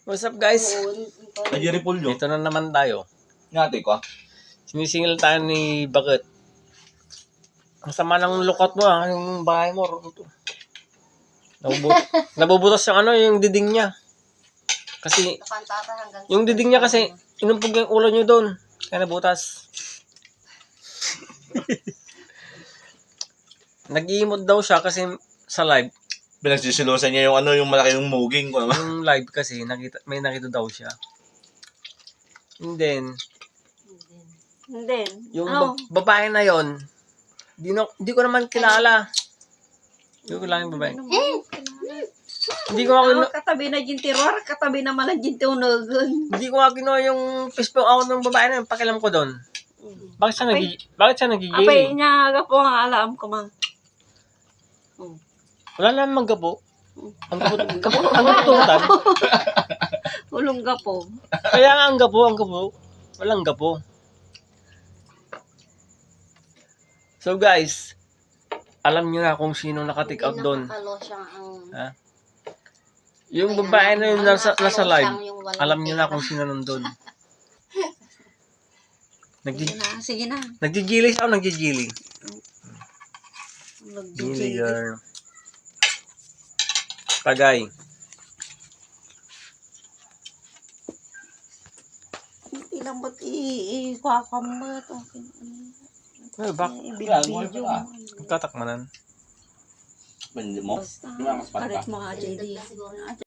What's up guys? Ay, Repolyo. Dito na naman tayo. Ngati ko. Sinisingil tayo ni Bakit. Ang sama ng lukot mo yung bahay mo. Nabubutas yung yung diding niya. Kasi, yung diding niya kasi, inumpog yung ulo niyo doon. Kaya nabutas. Nag-iimod daw siya kasi sa live. Pinagsisilusan niya yung yung malaki yung muging ko. Yung live kasi, may nakita daw siya. And then, yung babae na yon, di ko naman kilala. Hindi ko kilala yung babae. Hindi ko ako katabi na gintiror, katabi na malang gintunugon. Hindi ko kinuha yung Facebook account ng babae na yun. Pakialam ko doon. Bakit siya nagigili? Apay niya po ang alam ko mang. Wala naman gapo. Ang kapututan. Ulong gapo. Kaya nga ang gapo. Walang gapo. So guys, alam niyo na kung sino naka-take out doon. Ha? Yung babae na yun nasa live, alam niyo na kung sino nandun. Sige na. Nagigili siya o nagigili? Gili Naggigili. girl. Tagay. Ilang ba't i-kwakamot? Ay, bak. I-video mo. Tatakmanan. Hindi mo? Basta, parit mo nga, JD.